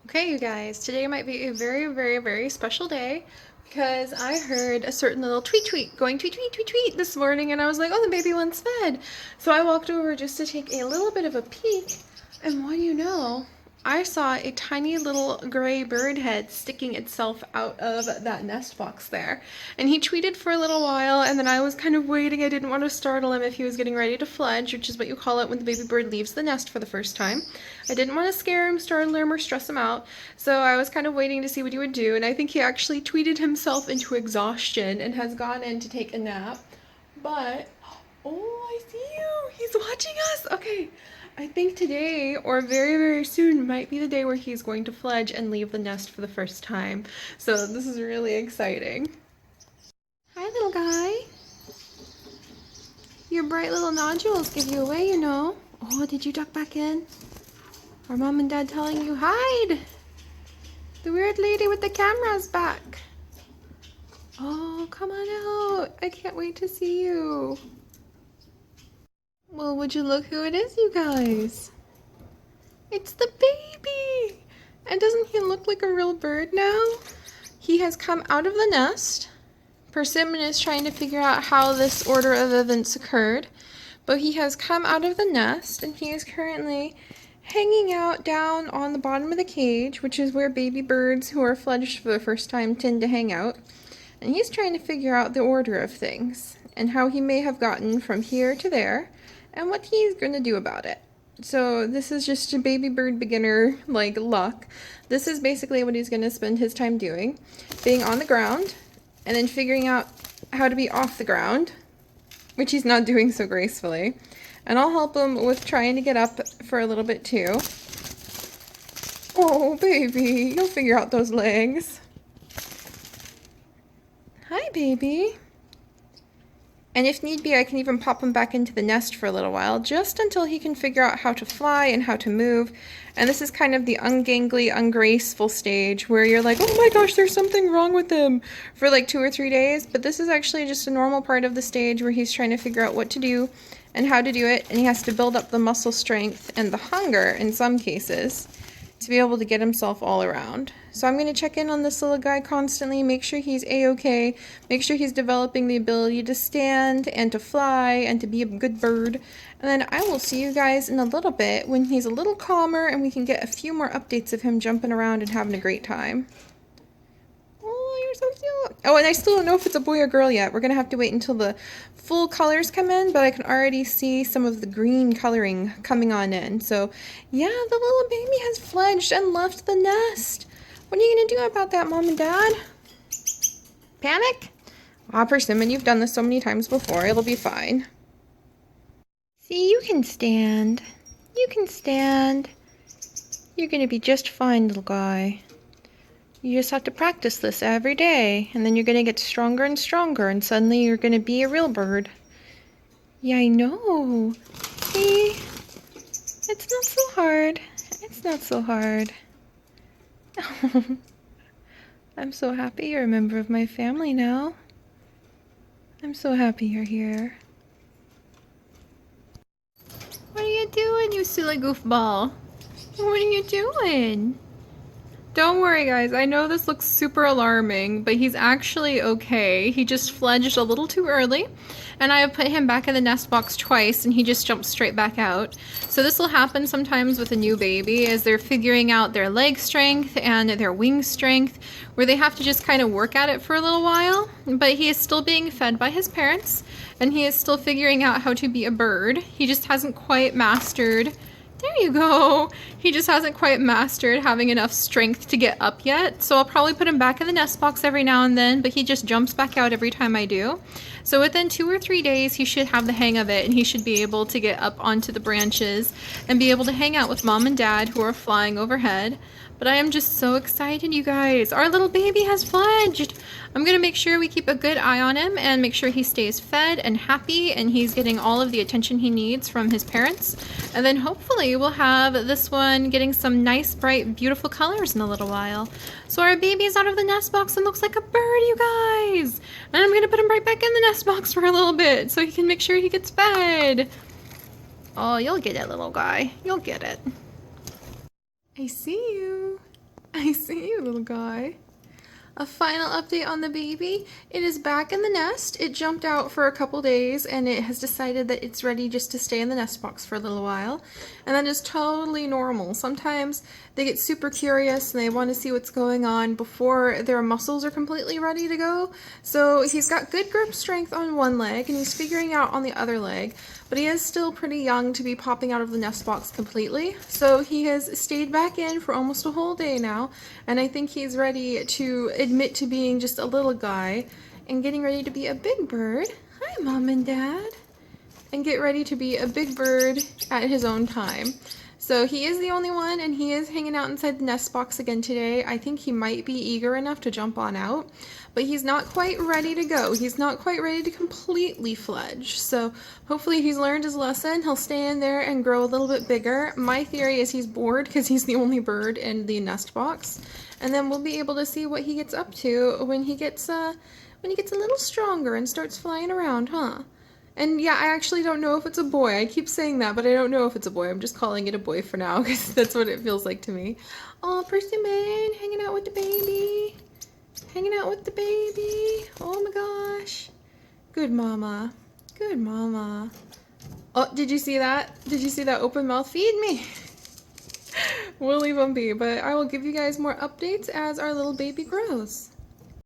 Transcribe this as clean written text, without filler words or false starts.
Okay, you guys, today might be a very special day because I heard a certain little tweet going tweet this morning, and I was like, oh, the baby one's fed. So I walked over just to take a little bit of a peek, and what do you know? I saw a tiny little gray bird head sticking itself out of that nest box there. And he tweeted for a little while, and then I was kind of waiting. I didn't want to startle him if he was getting ready to fledge, which is what you call it when the baby bird leaves the nest for the first time. I didn't want to scare him, startle him, or stress him out, so I was kind of waiting to see what he would do, and I think he actually tweeted himself into exhaustion and has gone in to take a nap. But, oh, I see you! He's watching us! Okay. I think today, or very soon, might be the day where he's going to fledge and leave the nest for the first time. So this is really exciting. Hi, little guy. Your bright little nodules give you away, you know. Oh, did you duck back in? Are mom and dad telling you, hide? The weird lady with the camera's back. Oh, come on out. I can't wait to see you. Well, would you look who it is, you guys? It's the baby! And doesn't he look like a real bird now? He has come out of the nest. Persimmon is trying to figure out how this order of events occurred. But he has come out of the nest, and he is currently hanging out down on the bottom of the cage, which is where baby birds who are fledged for the first time tend to hang out. And he's trying to figure out the order of things, and how he may have gotten from here to there, and what he's going to do about it. So this is just a baby bird beginner like luck. This is basically what he's going to spend his time doing. Being on the ground, and then figuring out how to be off the ground, which he's not doing so gracefully. And I'll help him with trying to get up for a little bit too. Oh baby, you'll figure out those legs. Hi baby. And if need be, I can even pop him back into the nest for a little while, just until he can figure out how to fly and how to move. And this is kind of the ungangly, ungraceful stage where you're like, oh my gosh, there's something wrong with him for like 2 or 3 days. But this is actually just a normal part of the stage where he's trying to figure out what to do and how to do it. And he has to build up the muscle strength and the hunger in some cases to be able to get himself all around. So I'm going to check in on this little guy constantly, make sure he's a-okay, make sure he's developing the ability to stand and to fly and to be a good bird. And then I will see you guys in a little bit when he's a little calmer and we can get a few more updates of him jumping around and having a great time. Oh, you're so cute. Oh, and I still don't know if it's a boy or girl yet. We're going to have to wait until the full colors come in, but I can already see some of the green coloring coming on in. So, yeah, the little baby has fledged and left the nest. What are you going to do about that, Mom and Dad? Panic? Ah, Persimmon, you've done this so many times before. It'll be fine. See, you can stand. You can stand. You're going to be just fine, little guy. You just have to practice this every day, and then you're going to get stronger and stronger, and suddenly you're going to be a real bird. Yeah, I know. See? It's not so hard. It's not so hard. I'm so happy you're a member of my family now. I'm so happy you're here. What are you doing, you silly goofball? What are you doing? Don't worry guys, I know this looks super alarming, but he's actually okay. He just fledged a little too early, and I have put him back in the nest box twice, and he just jumped straight back out. So this will happen sometimes with a new baby as they're figuring out their leg strength and their wing strength, where they have to just kind of work at it for a little while. But he is still being fed by his parents, and he is still figuring out how to be a bird. He just hasn't quite mastered. There you go. He just hasn't quite mastered having enough strength to get up yet. So I'll probably put him back in the nest box every now and then, but he just jumps back out every time I do. So within 2 or 3 days, he should have the hang of it, and he should be able to get up onto the branches and be able to hang out with Mom and Dad who are flying overhead. But I am just so excited, you guys. Our little baby has fledged. I'm going to make sure we keep a good eye on him and make sure he stays fed and happy and he's getting all of the attention he needs from his parents. And then hopefully we'll have this one getting some nice, bright, beautiful colors in a little while. So our baby's out of the nest box and looks like a bird, you guys. And I'm going to put him right back in the nest box for a little bit so he can make sure he gets fed. Oh, you'll get it, little guy. You'll get it. I see you. I see you, little guy. A final update on the baby. It is back in the nest. It jumped out for a couple days and it has decided that it's ready just to stay in the nest box for a little while. And that is totally normal. Sometimes they get super curious and they want to see what's going on before their muscles are completely ready to go. So he's got good grip strength on one leg and he's figuring out on the other leg. But he is still pretty young to be popping out of the nest box completely. So he has stayed back in for almost a whole day now. And I think he's ready to admit to being just a little guy and getting ready to be a big bird. Hi, Mom and Dad. And get ready to be a big bird at his own time. So he is the only one and he is hanging out inside the nest box again today. I think he might be eager enough to jump on out, but he's not quite ready to go. He's not quite ready to completely fledge. So hopefully he's learned his lesson. He'll stay in there and grow a little bit bigger. My theory is he's bored because he's the only bird in the nest box. And then we'll be able to see what he gets up to when he gets a little stronger and starts flying around, huh? And yeah, I actually don't know if it's a boy. I keep saying that, but I don't know if it's a boy. I'm just calling it a boy for now because that's what it feels like to me. Oh, Persimmon, hanging out with the baby. Hanging out with the baby. Oh my gosh. Good mama. Good mama. Oh, did you see that? Did you see that open mouth? Feed me. We'll leave him be, but I will give you guys more updates as our little baby grows.